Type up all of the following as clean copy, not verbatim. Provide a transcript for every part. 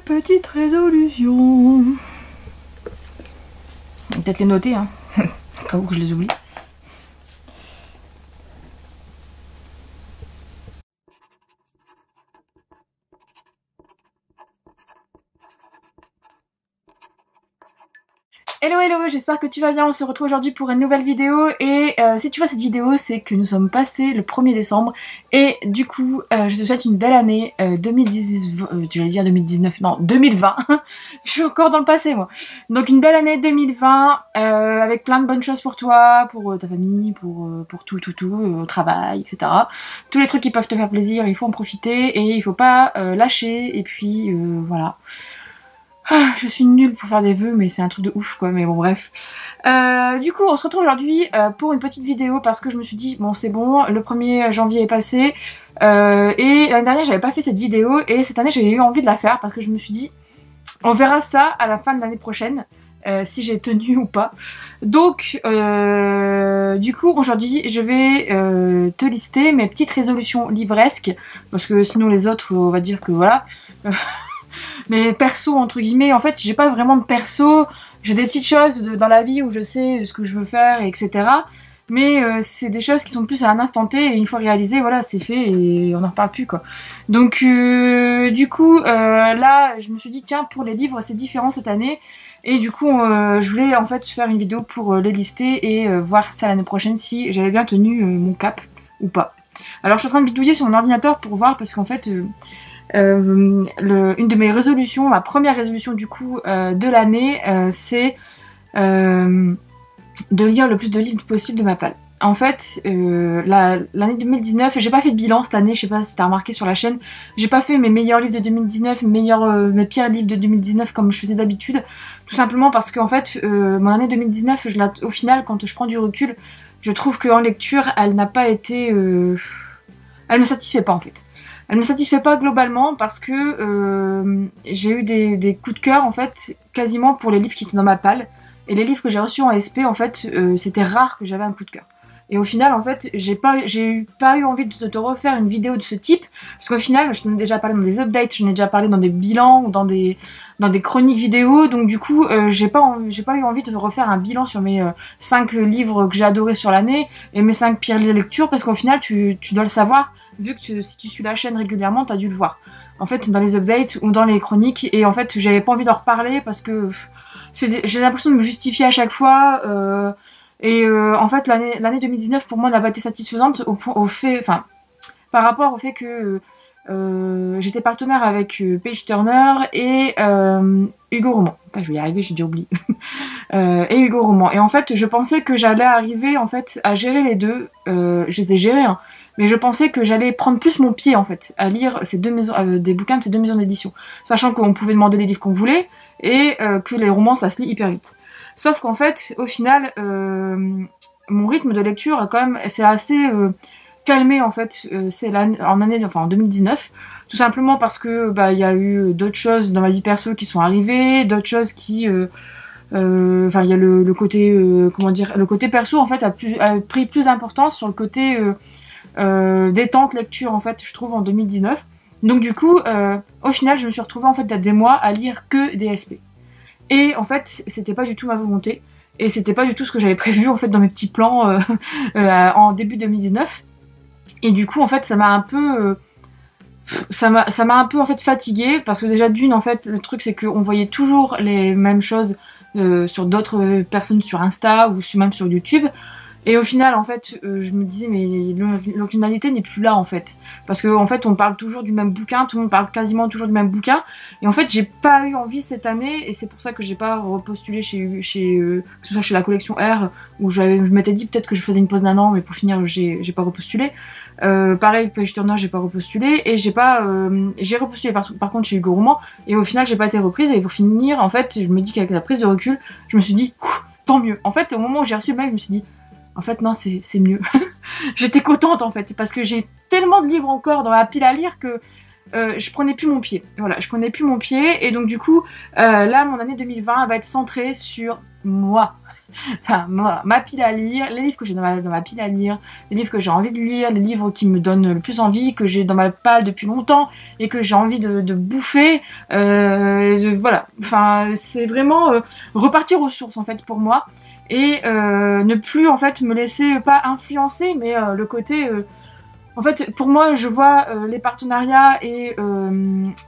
petites résolutions. Peut-être les noter, hein, au cas où je les oublie. Hello hello, j'espère que tu vas bien, on se retrouve aujourd'hui pour une nouvelle vidéo et si tu vois cette vidéo c'est que nous sommes passés le 1er décembre et du coup je te souhaite une belle année 2019, non 2020, je suis encore dans le passé moi. Donc une belle année 2020 avec plein de bonnes choses pour toi, pour ta famille, pour tout, au travail, etc. Tous les trucs qui peuvent te faire plaisir, il faut en profiter et il faut pas lâcher et puis voilà. Ah, je suis nulle pour faire des vœux mais c'est un truc de ouf quoi, mais bon bref. Du coup on se retrouve aujourd'hui pour une petite vidéo parce que je me suis dit bon c'est bon, le 1er janvier est passé et l'année dernière j'avais pas fait cette vidéo et cette année j'ai eu envie de la faire parce que je me suis dit on verra ça à la fin de l'année prochaine si j'ai tenu ou pas. Donc du coup aujourd'hui je vais te lister mes petites résolutions livresques parce que sinon les autres on va dire que voilà. Mais perso entre guillemets, en fait j'ai pas vraiment de perso, j'ai des petites choses dans la vie où je sais ce que je veux faire etc. Mais c'est des choses qui sont plus à un instant T et une fois réalisé voilà c'est fait et on n'en reparle plus quoi. Donc du coup là je me suis dit tiens pour les livres c'est différent cette année et du coup je voulais en fait faire une vidéo pour les lister et voir ça l'année prochaine si j'avais bien tenu mon cap ou pas. Alors je suis en train de bidouiller sur mon ordinateur pour voir parce qu'en fait une de mes résolutions, ma première résolution du coup de l'année, c'est de lire le plus de livres possible de ma palle. En fait, l'année 2019, j'ai pas fait de bilan cette année, je sais pas si t'as remarqué sur la chaîne, j'ai pas fait mes meilleurs livres de 2019, mes pires livres de 2019 comme je faisais d'habitude, tout simplement parce qu'en fait, mon année 2019, au final, quand je prends du recul, je trouve qu'en lecture, elle n'a pas été... elle me satisfait pas en fait. Elle me satisfait pas globalement parce que j'ai eu des coups de cœur en fait quasiment pour les livres qui étaient dans ma palle. Et les livres que j'ai reçus en SP en fait c'était rare que j'avais un coup de cœur. Et au final en fait j'ai pas eu envie de te refaire une vidéo de ce type parce qu'au final je t'en ai déjà parlé dans des updates, je t'en ai déjà parlé dans des bilans ou dans des chroniques vidéo, donc du coup j'ai pas eu envie de refaire un bilan sur mes 5 livres que j'ai adorés sur l'année et mes 5 pires lectures parce qu'au final tu dois le savoir vu que si tu suis la chaîne régulièrement t'as dû le voir en fait dans les updates ou dans les chroniques et en fait j'avais pas envie d'en reparler parce que j'ai l'impression de me justifier à chaque fois en fait l'année 2019 pour moi n'a pas été satisfaisante par rapport au fait que j'étais partenaire avec Page Turner et Hugo Roman. Putain, je vais y arriver, j'ai déjà oublié. Et Hugo Roman. Et en fait, je pensais que j'allais arriver en fait à gérer les deux. Je les ai gérés, hein. Mais je pensais que j'allais prendre plus mon pied en fait à lire ces deux maisons, des bouquins de ces deux maisons d'édition, sachant qu'on pouvait demander les livres qu'on voulait et que les romans ça se lit hyper vite. Sauf qu'en fait, au final, mon rythme de lecture quand même, c'est assez calmé en fait. C'est en 2019, tout simplement parce que il y a eu d'autres choses dans ma vie perso qui sont arrivées, d'autres choses qui il y a le côté comment dire, le côté perso en fait a pris plus d'importance sur le côté détente lecture en fait je trouve en 2019. Donc du coup au final je me suis retrouvée en fait des mois à lire que des SP et en fait c'était pas du tout ma volonté et c'était pas du tout ce que j'avais prévu en fait dans mes petits plans en début 2019 et du coup en fait ça m'a un peu en fait fatiguée parce que déjà d'une en fait le truc c'est qu'on voyait toujours les mêmes choses sur d'autres personnes sur Insta ou même sur YouTube. Et au final, en fait, je me disais, mais l'originalité n'est plus là, en fait. Parce que en fait, on parle toujours du même bouquin, tout le monde parle quasiment toujours du même bouquin. Et en fait, j'ai pas eu envie cette année, et c'est pour ça que j'ai pas repostulé que ce soit chez la collection R, où je m'étais dit peut-être que je faisais une pause d'1 an, mais pour finir, j'ai pas repostulé. Pareil, Page Turner, j'ai pas repostulé, et j'ai repostulé par contre chez Hugo Roman, et au final, j'ai pas été reprise, et pour finir, en fait, je me dis qu'avec la prise de recul, je me suis dit, tant mieux. En fait, au moment où j'ai reçu le mail, je me suis dit, en fait non c'est mieux. J'étais contente en fait parce que j'ai tellement de livres encore dans ma pile à lire que je prenais plus mon pied. Voilà, je prenais plus mon pied et donc du coup là mon année 2020 va être centrée sur moi. enfin, ma pile à lire, les livres que j'ai dans ma pile à lire, les livres que j'ai envie de lire, les livres qui me donnent le plus envie, que j'ai dans ma palle depuis longtemps et que j'ai envie de bouffer. Voilà, enfin, c'est vraiment repartir aux sources en fait pour moi et ne plus en fait me laisser pas influencer, mais le côté en fait, pour moi, je vois les partenariats et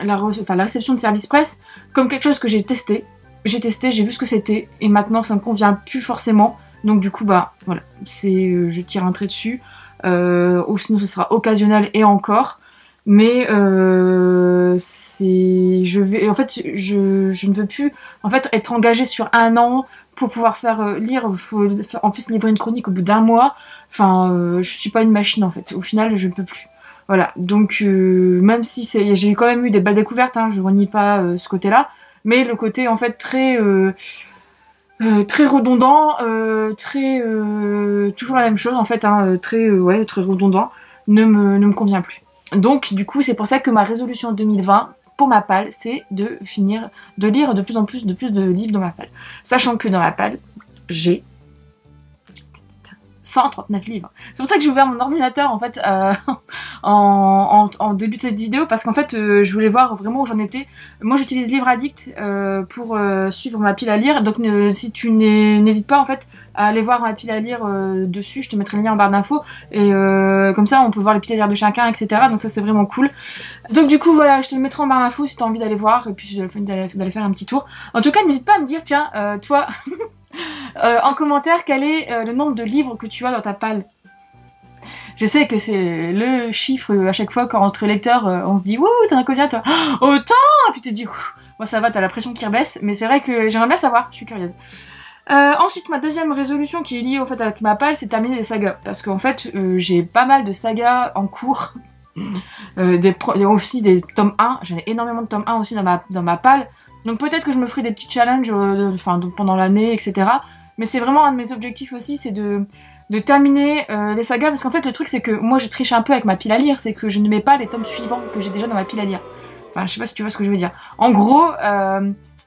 la réception de service presse comme quelque chose que j'ai testé. J'ai testé, j'ai vu ce que c'était, et maintenant ça me convient plus forcément. Donc du coup, bah voilà, je tire un trait dessus. Ou sinon, ce sera occasionnel et encore. Mais en fait, je ne veux plus en fait être engagée sur un an pour pouvoir faire lire. Faut en plus livrer une chronique au bout d'un mois. Enfin, je suis pas une machine en fait. Au final, je ne peux plus. Voilà. Donc même si j'ai quand même eu des belles découvertes, hein, je renie pas ce côté-là, mais le côté en fait très redondant, toujours la même chose en fait, hein, très redondant, ne me convient plus. Donc du coup, c'est pour ça que ma résolution 2020 pour ma palle, c'est de finir de lire de plus en plus de livres dans ma palle. Sachant que dans ma palle, j'ai 139 livres. C'est pour ça que j'ai ouvert mon ordinateur en fait en début de cette vidéo, parce qu'en fait je voulais voir vraiment où j'en étais. Moi j'utilise Livre Addict pour suivre ma pile à lire, donc si tu n'hésites pas en fait à aller voir ma pile à lire dessus, je te mettrai le lien en barre d'infos et comme ça on peut voir les piles à lire de chacun, etc. Donc ça c'est vraiment cool. Donc du coup voilà, je te le mettrai en barre d'infos si tu as envie d'aller voir et puis d'aller faire un petit tour. En tout cas n'hésite pas à me dire, tiens toi en commentaire quel est le nombre de livres que tu as dans ta palle. Je sais que c'est le chiffre à chaque fois quand entre lecteurs on se dit wouh t'en as combien toi, autant, et puis tu te dis moi ça va, t'as la pression qui rebaisse, mais c'est vrai que j'aimerais bien savoir, je suis curieuse. Ensuite ma deuxième résolution qui est liée au fait avec ma palle, c'est terminer les sagas, parce qu'en fait j'ai pas mal de sagas en cours. Aussi des tomes 1, j'en ai énormément de tomes 1 aussi dans ma palle. Donc peut-être que je me ferai des petits challenges pendant l'année, etc. Mais c'est vraiment un de mes objectifs aussi, c'est de terminer les sagas. Parce qu'en fait, le truc, c'est que moi, je triche un peu avec ma pile à lire. C'est que je ne mets pas les tomes suivants que j'ai déjà dans ma pile à lire. Enfin, je sais pas si tu vois ce que je veux dire. En gros,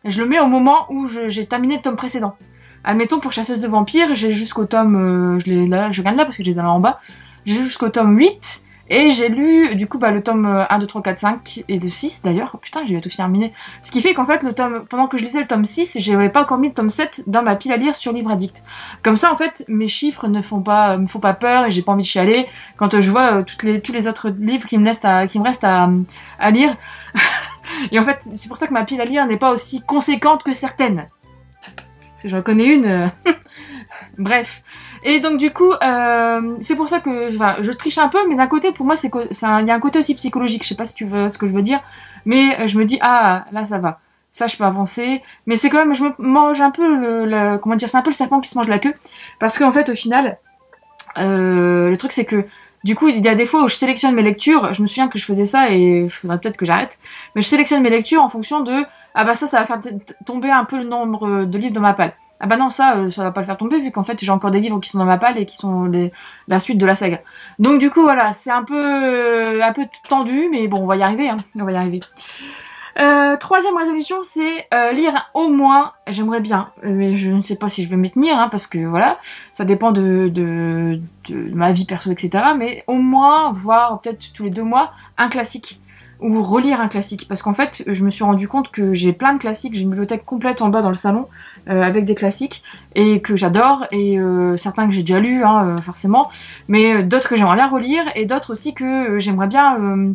je le mets au moment où j'ai terminé le tome précédent. Admettons, pour Chasseuse de vampires, j'ai jusqu'au tome... je regarde là parce que je les ai là en bas. J'ai jusqu'au tome 8... Et j'ai lu, du coup, le tome 1, 2, 3, 4, 5 et de 6 d'ailleurs. Oh, putain, j'ai bientôt terminé. Ce qui fait qu'en fait, pendant que je lisais le tome 6, j'avais pas encore mis le tome 7 dans ma pile à lire sur Livre Addict. Comme ça, en fait, mes chiffres me font pas peur et j'ai pas envie de chialer quand je vois tous les autres livres qui me restent à lire. Et en fait, c'est pour ça que ma pile à lire n'est pas aussi conséquente que certaines. Parce que j'en connais une. Bref. Et donc du coup, c'est pour ça que je triche un peu, mais d'un côté, pour moi, il y a un côté aussi psychologique. Je sais pas si tu vois ce que je veux dire, mais je me dis, ah, là, ça va. Ça, je peux avancer. Mais c'est quand même, je me mange un peu comment dire, c'est un peu le serpent qui se mange la queue. Parce qu'en fait, au final, le truc, c'est que, du coup, il y a des fois où je sélectionne mes lectures. Je me souviens que je faisais ça et il faudrait peut-être que j'arrête. Mais je sélectionne mes lectures en fonction de, ah bah ça va faire tomber un peu le nombre de livres dans ma palle. Ah bah non, ça va pas le faire tomber vu qu'en fait j'ai encore des livres qui sont dans ma palle et qui sont la suite de la saga. Donc du coup voilà, c'est un peu tendu, mais bon, on va y arriver, hein, on va y arriver. Troisième résolution, c'est lire au moins, j'aimerais bien, mais je ne sais pas si je vais m'y tenir, hein, parce que voilà, ça dépend de ma vie perso, etc. Mais au moins, voire peut-être tous les 2 mois, un classique. Ou relire un classique, parce qu'en fait je me suis rendu compte que j'ai plein de classiques, j'ai une bibliothèque complète en bas dans le salon avec des classiques et que j'adore, et certains que j'ai déjà lus forcément, mais d'autres que j'aimerais bien relire et d'autres aussi que j'aimerais bien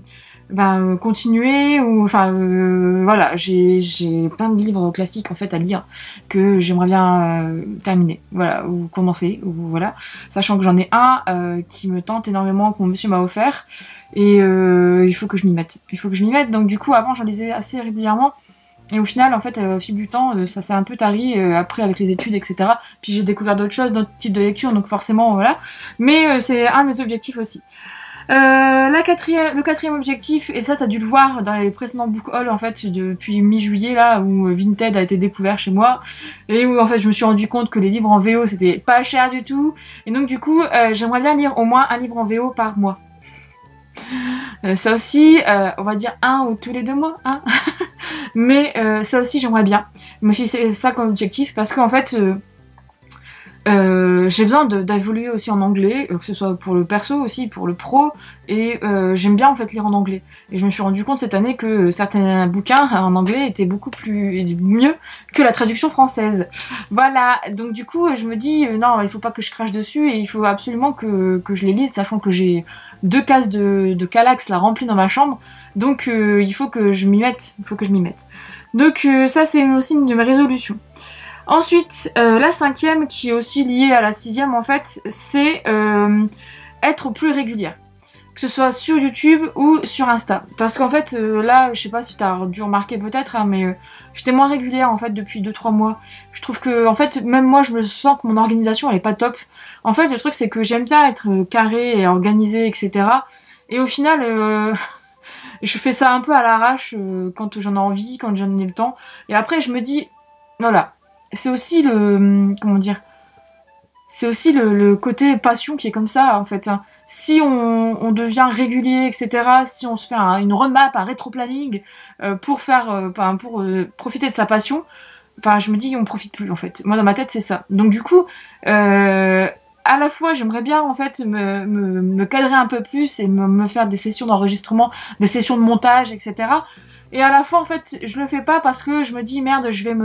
continuer, ou voilà, j'ai plein de livres classiques en fait à lire que j'aimerais bien terminer, voilà, ou commencer, ou voilà, sachant que j'en ai un qui me tente énormément, que mon monsieur m'a offert. Et il faut que je m'y mette. Donc du coup, avant, j'en lisais assez régulièrement. Et au final, en fait, au fil du temps, ça s'est un peu tari, après avec les études, etc. Puis j'ai découvert d'autres choses, d'autres types de lecture, donc forcément, voilà. Mais c'est un de mes objectifs aussi. Le quatrième objectif, et ça t'as dû le voir dans les précédents book haul en fait depuis mi-juillet là, où Vinted a été découvert chez moi, et où en fait je me suis rendu compte que les livres en VO c'était pas cher du tout. Et donc du coup, j'aimerais bien lire au moins un livre en VO par mois. Ça aussi, on va dire 1 ou tous les 2 mois, hein. Mais ça aussi j'aimerais bien me fixer ça comme objectif, parce qu'en fait J'ai besoin d'évoluer aussi en anglais, que ce soit pour le perso aussi, pour le pro, et j'aime bien en fait lire en anglais. Et je me suis rendu compte cette année que certains bouquins en anglais étaient beaucoup mieux que la traduction française. Voilà, donc du coup je me dis non, il faut pas que je crache dessus et il faut absolument que je les lise, sachant que j'ai 2 cases de Calax là remplies dans ma chambre, donc il faut que je m'y mette, Donc ça c'est aussi une de mes résolutions. Ensuite, la 5e, qui est aussi liée à la 6e en fait, c'est être plus régulière. Que ce soit sur YouTube ou sur Insta. Parce qu'en fait, là, je sais pas si t'as dû remarquer peut-être, hein, mais j'étais moins régulière en fait depuis 2-3 mois. Je trouve que, en fait, même moi, je me sens que mon organisation, elle est pas top. En fait, le truc, c'est que j'aime bien être carré et organisé, etc. Et au final, je fais ça un peu à l'arrache quand j'en ai envie, quand j'en ai le temps. Et après, je me dis, voilà. C'est aussi comment dire, c'est aussi le côté passion qui est comme ça en fait. Si on devient régulier, etc. Si on se fait une roadmap, un rétro-planning pour profiter de sa passion, enfin je me dis on profite plus en fait. Moi dans ma tête c'est ça. Donc du coup, à la fois j'aimerais bien en fait me cadrer un peu plus et me faire des sessions d'enregistrement, des sessions de montage, etc. Et à la fois en fait je le fais pas parce que je me dis merde je vais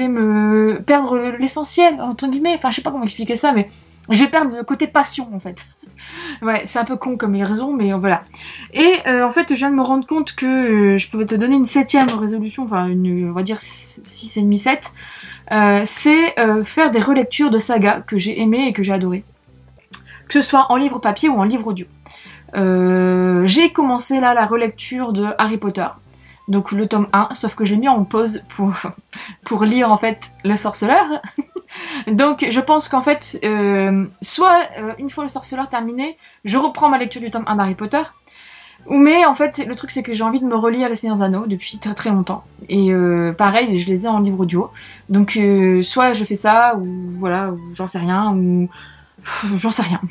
me perdre l'essentiel, entre guillemets, enfin je sais pas comment expliquer ça, mais je vais perdre le côté passion en fait. Ouais, c'est un peu con comme raison, mais voilà. Et en fait, je viens de me rendre compte que je pouvais te donner une 7e résolution, enfin on va dire 6,5, 7. C'est faire des relectures de sagas que j'ai aimées et que j'ai adorées. Que ce soit en livre papier ou en livre audio. J'ai commencé là la relecture de Harry Potter. Donc le tome 1, sauf que je l'ai mis en pause pour lire en fait Le Sorceleur. Donc je pense qu'en fait, soit une fois Le Sorceleur terminé, je reprends ma lecture du tome 1 d'Harry Potter, mais en fait le truc c'est que j'ai envie de me relire Les Seigneurs Anneaux depuis très très longtemps. Et pareil, je les ai en livre audio. Donc soit je fais ça, ou voilà, ou j'en sais rien, ou... J'en sais rien.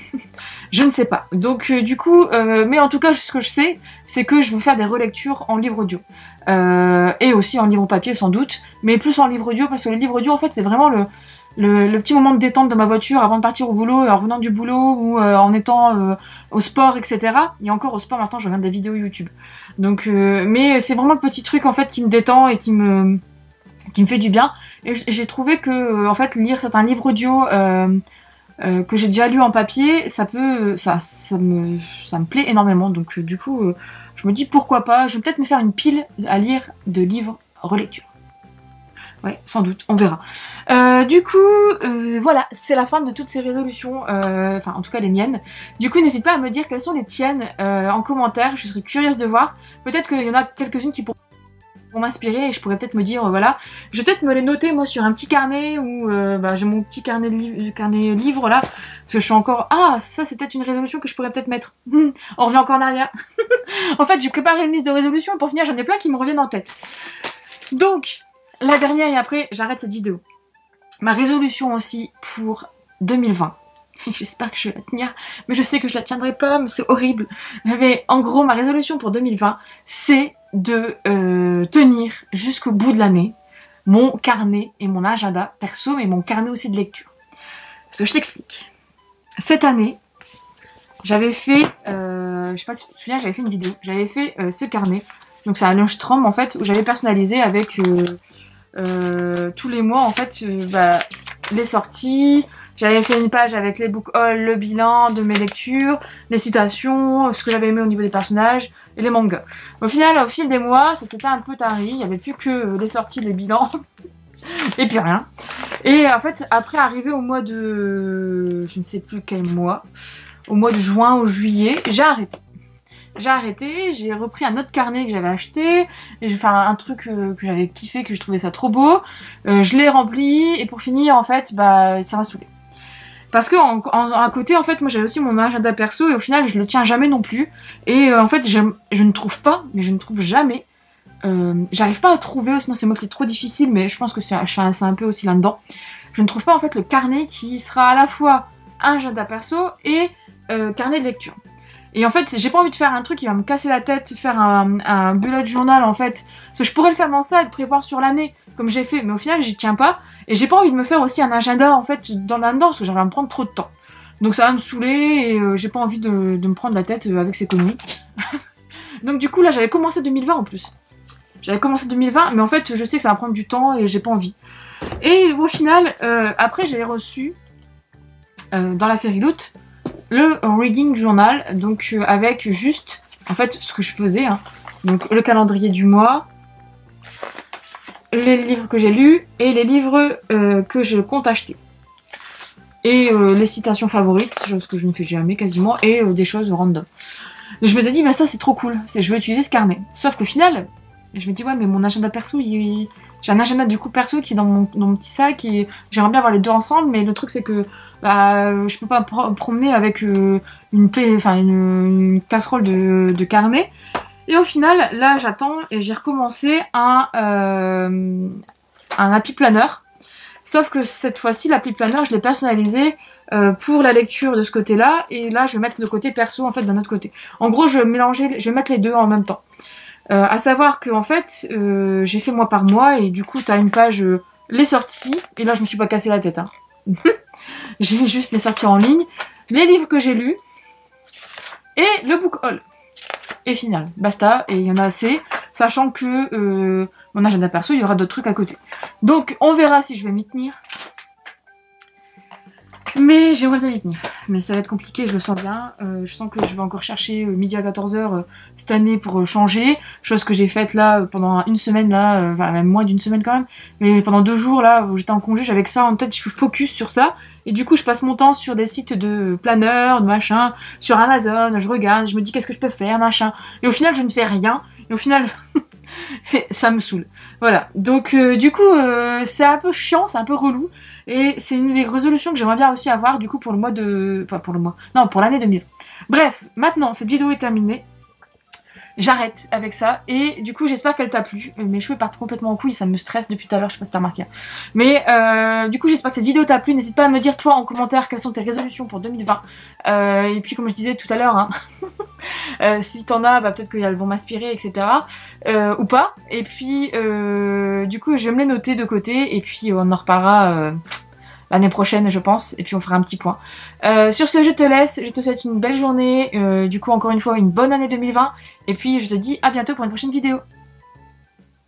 Je ne sais pas. Donc du coup, mais en tout cas, ce que je sais, c'est que je vais faire des relectures en livre audio. Et aussi en livre papier sans doute, mais plus en livre audio, parce que le livre audio, en fait, c'est vraiment le petit moment de détente de ma voiture avant de partir au boulot, en revenant du boulot, ou en étant au sport, etc. Et encore au sport, maintenant, je regarde des vidéos YouTube. Donc, mais c'est vraiment le petit truc, en fait, qui me détend et qui me fait du bien. Et j'ai trouvé que, en fait, lire certains livres audio... que j'ai déjà lu en papier, ça me plaît énormément. Donc du coup, je me dis pourquoi pas. Je vais peut-être me faire une pile à lire de livres relecture. Ouais, sans doute, on verra. Du coup, voilà, c'est la fin de toutes ces résolutions, enfin en tout cas les miennes. Du coup, n'hésite pas à me dire quelles sont les tiennes en commentaire. Je serais curieuse de voir. Peut-être qu'il y en a quelques-unes qui pourront m'inspirer et je pourrais peut-être me dire voilà, je vais peut-être me les noter moi sur un petit carnet ou j'ai mon petit carnet livre là, parce que je suis encore ça c'est peut-être une résolution que je pourrais peut-être mettre. On revient encore en arrière. En fait j'ai préparé une liste de résolutions et pour finir j'en ai plein qui me reviennent en tête. Donc la dernière et après j'arrête cette vidéo. Ma résolution aussi pour 2020. J'espère que je vais la tenir, mais je sais que je la tiendrai pas, mais c'est horrible. Mais en gros, ma résolution pour 2020, c'est de tenir jusqu'au bout de l'année mon carnet et mon agenda perso, mais mon carnet aussi de lecture. Parce que je t'explique. Cette année, j'avais fait, je sais pas si tu te souviens, j'avais fait une vidéo. J'avais fait ce carnet. Donc c'est un Lundstrom en fait, où j'avais personnalisé avec tous les mois en fait les sorties. J'avais fait une page avec les book hauls, le bilan de mes lectures, les citations, ce que j'avais aimé au niveau des personnages et les mangas. Au final, au fil des mois, ça s'était un peu tari. Il n'y avait plus que les sorties, les bilans et puis rien. Et en fait, après arrivé au mois de... je ne sais plus quel mois, au mois de juin ou juillet, j'ai arrêté. J'ai repris un autre carnet que j'avais acheté, et j'ai fait un truc que j'avais kiffé, que je trouvais ça trop beau. Je l'ai rempli, et pour finir, en fait, ça m'a saoulé. Parce que à côté, en fait, moi j'avais aussi mon agenda perso et au final je le tiens jamais non plus. Et en fait, je ne trouve pas, mais je ne trouve jamais. J'arrive pas à trouver, sinon c'est moi qui est trop difficile, mais je pense que c'est un peu aussi là-dedans. Je ne trouve pas en fait le carnet qui sera à la fois un agenda perso et carnet de lecture. Et en fait, j'ai pas envie de faire un truc qui va me casser la tête, faire un bullet journal en fait. Parce que je pourrais le faire dans ça et le prévoir sur l'année. comme j'ai fait, mais au final j'y tiens pas. Et j'ai pas envie de me faire aussi un agenda en fait dans là-dedans parce que ça va me prendre trop de temps. Donc ça va me saouler et j'ai pas envie de me prendre la tête avec ces conneries. Donc du coup là j'avais commencé 2020 en plus. J'avais commencé 2020 mais en fait je sais que ça va prendre du temps et j'ai pas envie. Et au final après j'ai reçu dans la Fairyloot le reading journal donc avec juste en fait ce que je faisais hein. Donc le calendrier du mois, les livres que j'ai lus et les livres que je compte acheter. Et les citations favorites, chose que je ne fais jamais quasiment, et des choses random. Et je m'étais dit, bah ça c'est trop cool, je vais utiliser ce carnet. Sauf qu'au final, je me dis, ouais, mais mon agenda perso, j'ai un agenda du coup perso qui est dans mon petit sac, et j'aimerais bien avoir les deux ensemble, mais le truc c'est que bah, je peux pas promener avec une casserole de carnet. Et au final, là j'attends, et j'ai recommencé un Happy Planner. Sauf que cette fois-ci, l'appli planner, je l'ai personnalisé pour la lecture de ce côté-là. Et là, je vais mettre le côté perso, en fait, d'un autre côté. En gros, je vais mettre les deux en même temps. À savoir que, en fait, j'ai fait mois par mois. Et du coup, tu as une page les sorties. Et là, je me suis pas cassé la tête. Hein. J'ai mis juste mes sorties en ligne. Les livres que j'ai lus. Et le book haul. Et final, basta, et il y en a assez, sachant que mon agenda perso, il y aura d'autres trucs à côté. Donc, on verra si je vais m'y tenir. Mais j'aimerais bien m'y tenir. Mais ça va être compliqué, je le sens bien. Je sens que je vais encore chercher midi à 14h cette année pour changer. Chose que j'ai faite là pendant une semaine, là, enfin même moins d'une semaine quand même. Mais pendant 2 jours là, où j'étais en congé, j'avais que ça en tête, je suis focus sur ça. Et du coup, je passe mon temps sur des sites de planeurs, de machin, sur Amazon, je regarde, je me dis qu'est-ce que je peux faire, machin. Et au final, je ne fais rien. Et au final, ça me saoule. Voilà. Donc, du coup, c'est un peu chiant, c'est un peu relou. Et c'est une des résolutions que j'aimerais bien aussi avoir, du coup, pour le mois de... Pas pour le mois. Non, pour l'année 2000. Bref, maintenant, cette vidéo est terminée. J'arrête avec ça et du coup j'espère qu'elle t'a plu. Mes cheveux partent complètement en couille, ça me stresse depuis tout à l'heure, je sais pas si t'as remarqué. Mais du coup j'espère que cette vidéo t'a plu. N'hésite pas à me dire toi en commentaire quelles sont tes résolutions pour 2020. Et puis comme je disais tout à l'heure, hein, si t'en as, bah, peut-être qu'elles vont m'inspirer, etc. Ou pas. Et puis du coup je vais me les noter de côté et puis on en reparlera l'année prochaine je pense, et puis on fera un petit point. Sur ce je te laisse, je te souhaite une belle journée, du coup encore une fois une bonne année 2020, et puis je te dis à bientôt pour une prochaine vidéo.